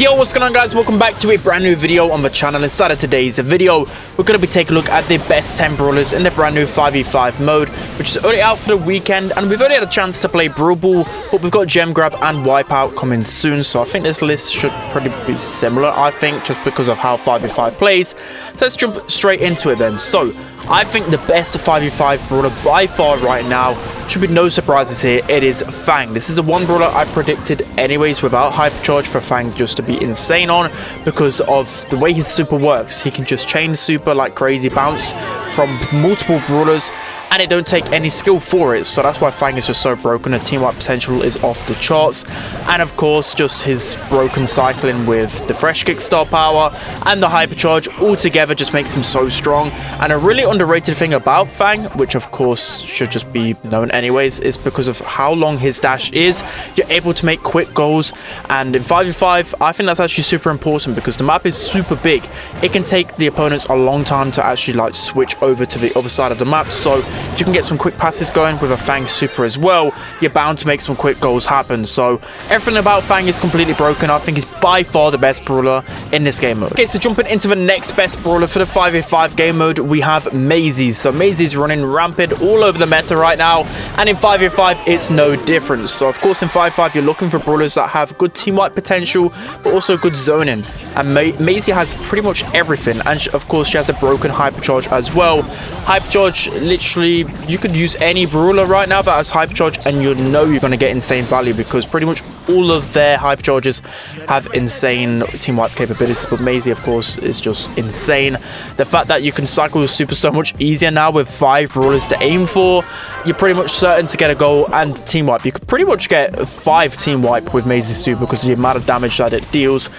Yo, what's going on, guys? Welcome back to a brand new video on the channel. Inside of today's video, we're going to be taking a look at the best 10 brawlers in the brand new 5v5 mode, which is already out for the weekend, and we've already had a chance to play Brawl, but we've got Gem Grab and Wipeout coming soon, so I think this list should probably be similar, I think, just because of how 5v5 plays. So let's jump straight into it then. So I think the best 5v5 brawler by far right now, should be no surprises here, it is Fang. This is the one brawler I predicted anyways without hypercharge for Fang just to be insane on, because of the way his super works. He can just chain super like crazy, bounce from multiple brawlers, and it don't take any skill for it. So that's why Fang is just so broken. The team wipe potential is off the charts, and of course just his broken cycling with the fresh kick star power and the hypercharge altogether just makes him so strong. And a really underrated thing about Fang, which of course should just be known anyways, is because of how long his dash is, you're able to make quick goals. And in 5v5 I think that's actually super important, because the map is super big. It can take the opponents a long time to actually like switch over to the other side of the map. So if you can get some quick passes going with a Fang super as well, you're bound to make some quick goals happen. So everything about Fang is completely broken. I think he's by far the best brawler in this game mode. Okay, so jumping into the next best brawler for the 5v5 game mode, we have Mais. So Mais is running rampant all over the meta right now, and in 5v5 it's no different. So of course in 5v5 you're looking for brawlers that have good team wipe potential but also good zoning, and Mais has pretty much everything. And of course she has a broken hypercharge as well. Hypercharge, literally you could use any brawler right now that has hypercharge and you know you're going to get insane value, because pretty much all of their hypercharges have insane team wipe capabilities. But Mais of course is just insane. The fact that you can cycle your super so much easier now with 5 brawlers to aim for, you're pretty much certain to get a goal and team wipe. You could pretty much get 5 team wipe with Mais's super because of the amount of damage that it deals.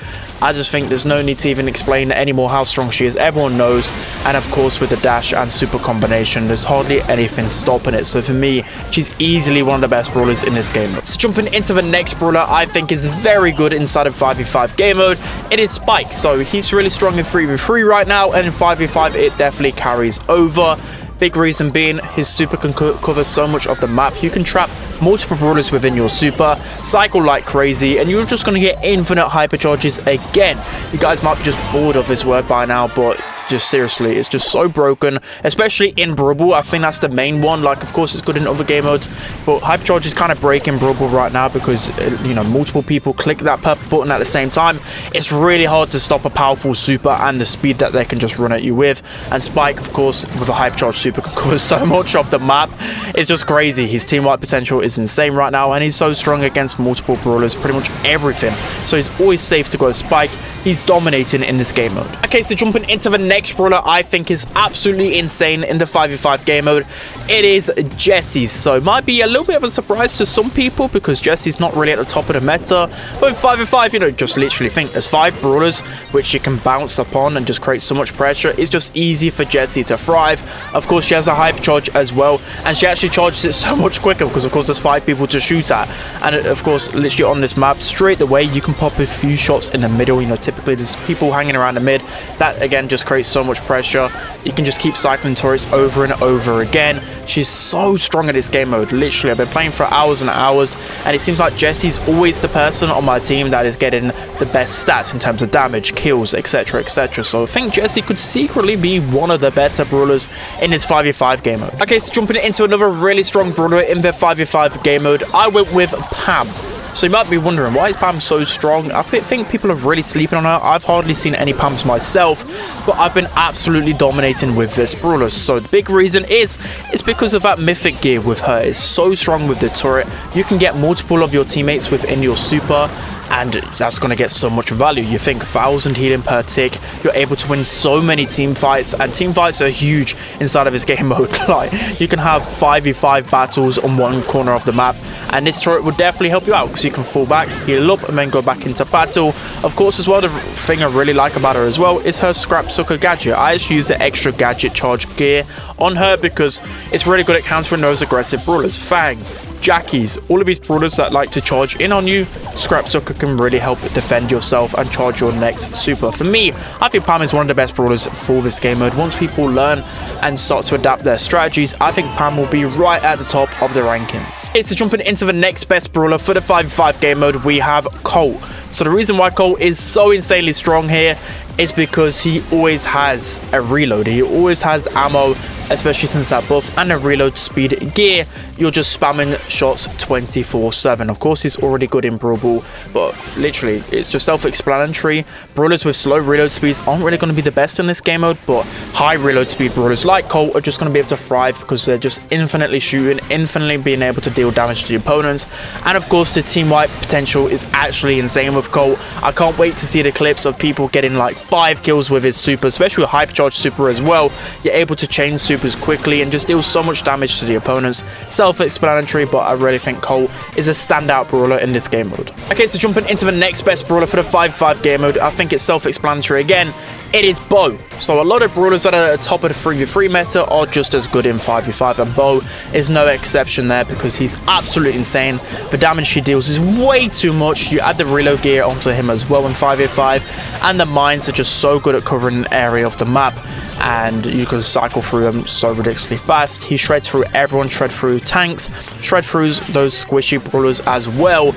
I just think there's no need to even explain anymore how strong she is. Everyone knows. And of course with the dash and super combination, there's hardly anything stopping it. So for me, she's easily one of the best brawlers in this game mode. So jumping into the next brawler I think is very good inside of 5v5 game mode, it is Spike. So he's really strong in 3v3 right now, and in 5v5 it definitely carries over. Big reason being his super can cover so much of the map. You can trap multiple brawlers within your super, cycle like crazy, and you're just going to get infinite hypercharges again. You guys might be just bored of this word by now, but just seriously, it's just so broken, especially in Brawl. I think that's the main one. Like, of course, it's good in other game modes, but hypercharge is kind of breaking Brawl right now because, you know, multiple people click that purple button at the same time. It's really hard to stop a powerful super and the speed that they can just run at you with. And Spike, of course, with a hypercharge super can cover so much of the map. It's just crazy. His team wipe potential is insane right now, and he's so strong against multiple brawlers, pretty much everything. So he's always safe to go Spike. He's dominating in this game mode. Okay, so jumping into the next brawler I think is absolutely insane in the 5v5 game mode, it is Jessie. So it might be a little bit of a surprise to some people because Jessie's not really at the top of the meta, but in 5v5, you know, just literally think there's 5 brawlers which you can bounce upon and just create so much pressure. It's just easy for Jessie to thrive. Of course she has a hypercharge as well, and she actually charges it so much quicker because of course there's 5 people to shoot at. And of course literally on this map straight away you can pop a few shots in the middle. You know, typically there's people hanging around the mid. That again just creates so much pressure. You can just keep cycling turrets over and over again. She's so strong at this game mode. Literally, I've been playing for hours and hours, and it seems like Jessie's always the person on my team that is getting the best stats in terms of damage, kills, etc, etc. So I think Jessie could secretly be one of the better brawlers in this 5v5 game mode. Okay, so jumping into another really strong brawler in the 5v5 game mode, I went with Pam. So you might be wondering, why is Pam so strong? I think people are really sleeping on her. I've hardly seen any Pams myself, but I've been absolutely dominating with this brawler. So the big reason is, it's because of that mythic gear with her. It's so strong with the turret. You can get multiple of your teammates within your super, and that's going to get so much value. You think 1,000 healing per tick, you're able to win so many team fights, and team fights are huge inside of this game mode. Like, you can have 5v5 battles on one corner of the map, and this turret would definitely help you out because you can fall back, heal up, and then go back into battle. Of course as well, the thing I really like about her as well is her scrap sucker gadget. I actually use the extra gadget charge gear on her because it's really good at countering those aggressive brawlers. Fang, Jackies, all of these brawlers that like to charge in on you, Scrap Sucker can really help defend yourself and charge your next super. For me, I think Pam is one of the best brawlers for this game mode. Once people learn and start to adapt their strategies, I think Pam will be right at the top of the rankings. It's jumping into the next best brawler for the 5v5 game mode, we have Colt. So the reason why Colt is so insanely strong here is because he always has a reload. He always has ammo, especially since that buff and a reload speed gear. You're just spamming shots 24/7. Of course, he's already good in Brawl, but literally, it's just self-explanatory. Brawlers with slow reload speeds aren't really going to be the best in this game mode, but high reload speed brawlers like Colt are just going to be able to thrive because they're just infinitely shooting, infinitely being able to deal damage to the opponents. And of course, the team wipe potential is actually insane with Colt. I can't wait to see the clips of people getting like 5 kills with his super, especially with hypercharged super as well. You're able to chain supers quickly and just deal so much damage to the opponents. Self-explanatory, but I really think Colt is a standout brawler in this game mode. Okay, so jumping into the next best brawler for the 5v5 game mode, I think it's self-explanatory again. It is Bo. So a lot of brawlers that are at the top of the 3v3 meta are just as good in 5v5, and Bo is no exception there because he's absolutely insane. The damage he deals is way too much. You add the reload gear onto him as well in 5v5, and the mines are just so good at covering an area of the map, and you can cycle through them so ridiculously fast. He shreds through everyone, shred through tanks, shred through those squishy brawlers as well.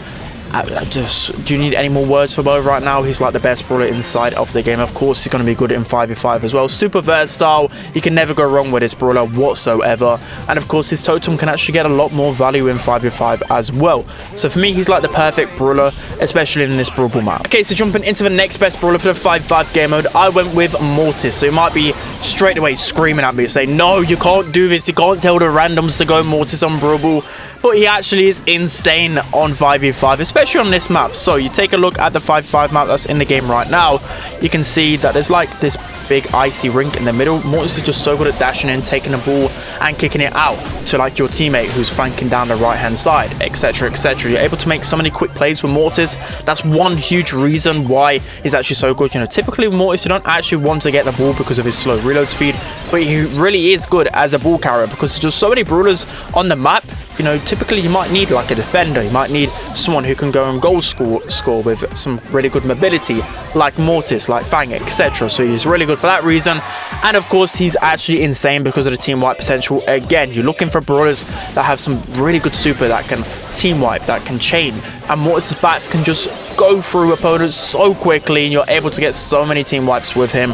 Do you need any more words for Bo right now? He's like the best brawler inside of the game. Of course, he's going to be good in 5v5 as well. Super versatile. You can never go wrong with this brawler whatsoever. And of course, his totem can actually get a lot more value in 5v5 as well. So for me, he's like the perfect brawler, especially in this Brawl map. Okay, so jumping into the next best brawler for the 5v5 game mode, I went with Mortis. So he might be straight away screaming at me saying, no, you can't do this. You can't tell the randoms to go Mortis on Brawl. But he actually is insane on 5v5, especially on this map. So you take a look at the 5v5 map that's in the game right now. You can see that there's like this big icy rink in the middle. Mortis is just so good at dashing in, taking the ball and kicking it out to like your teammate who's flanking down the right hand side, etc, etc. You're able to make so many quick plays with Mortis. That's one huge reason why he's actually so good. You know, typically with Mortis, you don't actually want to get the ball because of his slow reload speed, but he really is good as a ball carrier because there's just so many brawlers on the map. You know, typically you might need like a defender, you might need someone who can go and goal score with some really good mobility, like Mortis, like Fang, etc. So he's really good for that reason. And of course, he's actually insane because of the team wipe potential. Again, you're looking for brawlers that have some really good super that can team wipe, that can chain. And Mortis' bats can just go through opponents so quickly, and you're able to get so many team wipes with him.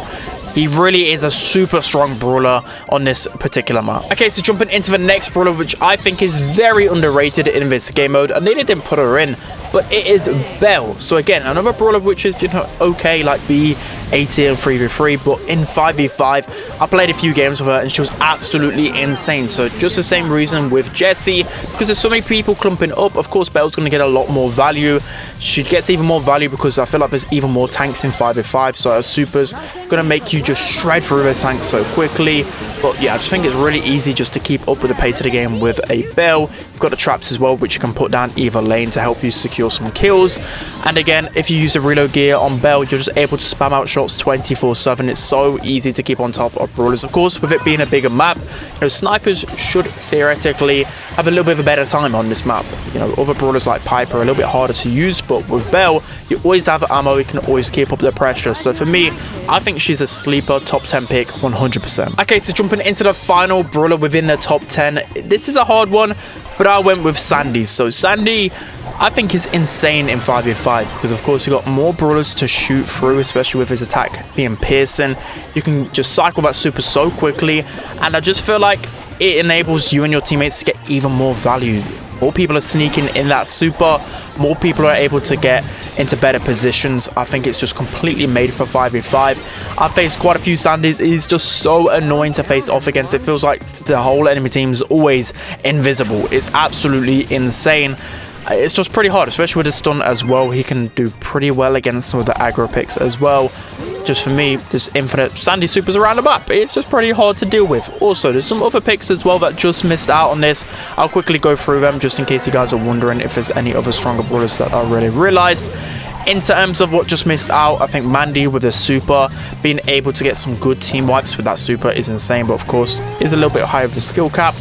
He really is a super strong brawler on this particular map. Okay, so jumping into the next brawler, which I think is very underrated in this game mode. I nearly didn't put her in, but it is Belle. So again, another brawler which is, you know, okay, like B80 and 3v3, but in 5v5, I played a few games with her and she was absolutely insane. So just the same reason with Jessie, because there's so many people clumping up. Of course, Belle's going to get a lot more value. She gets even more value because I feel like there's even more tanks in 5v5, so her super's going to make you just shred through her tanks so quickly. But yeah, I just think it's really easy just to keep up with the pace of the game with a Belle. You've got the traps as well, which you can put down either lane to help you secure some kills. And again, if you use the reload gear on Belle, you're just able to spam out shots 24/7. It's so easy to keep on top of brawlers. Of course, with it being a bigger map, you know, snipers should theoretically have a little bit of a better time on this map. You know, other brawlers like Piper are a little bit harder to use, but with Belle, you always have ammo, you can always keep up the pressure. So for me, I think she's a sleeper top 10 pick 100%. Okay, so jumping into the final brawler within the top 10. This is a hard one, but I went with Sandy. So Sandy, I think, is insane in 5v5 because of course you got more brawlers to shoot through, especially with his attack being piercing. You can just cycle that super so quickly, and I just feel like it enables you and your teammates to get even more value. More people are sneaking in that super, more people are able to get into better positions. I think it's just completely made for 5v5. I've faced quite a few Sandys. It's just so annoying to face off against. It feels like the whole enemy team is always invisible. It's absolutely insane. It's just pretty hard, especially with his stun as well. He can do pretty well against some of the aggro picks as well. Just for me, there's infinite Sandy supers around the map. It's just pretty hard to deal with. Also, there's some other picks as well that just missed out on this. I'll quickly go through them just in case you guys are wondering if there's any other stronger brawlers that I really realized. In terms of what just missed out, I think Mandy with a super, being able to get some good team wipes with that super is insane, but of course, is a little bit higher of the skill cap.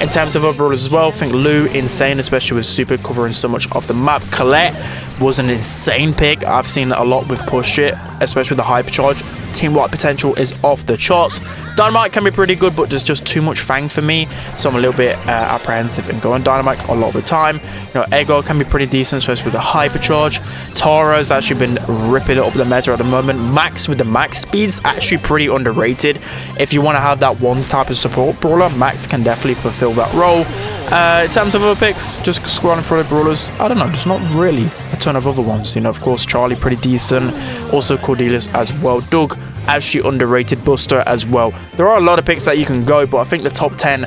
In terms of other brawlers as well, I think Lou, insane, especially with super covering so much of the map. Colette was an insane pick. I've seen it a lot with push it, especially with the hypercharge. Team-wide potential is off the charts. Dynamite can be pretty good, but there's just too much Fang for me, so I'm a little bit apprehensive in going Dynamite a lot of the time. You know, Ego can be pretty decent, especially with the hypercharge. Tara's actually been ripping it up the meta at the moment. Max with the max speed's actually pretty underrated. If you want to have that one type of support brawler, Max can definitely fulfill that role. In terms of other picks, just scrolling through the brawlers, I don't know, there's not really a ton of other ones. You know, of course, Charlie pretty decent, also Cordelius as well. Doug, actually underrated. Buster as well. There are a lot of picks that you can go, but I think the top 10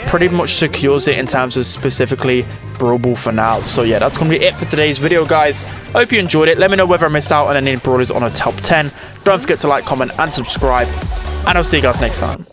pretty much secures it in terms of specifically Brawl for now. So yeah, that's going to be it for today's video, guys. I hope you enjoyed it. Let me know whether I missed out on any brawlers on a top 10. Don't forget to like, comment, and subscribe, and I'll see you guys next time.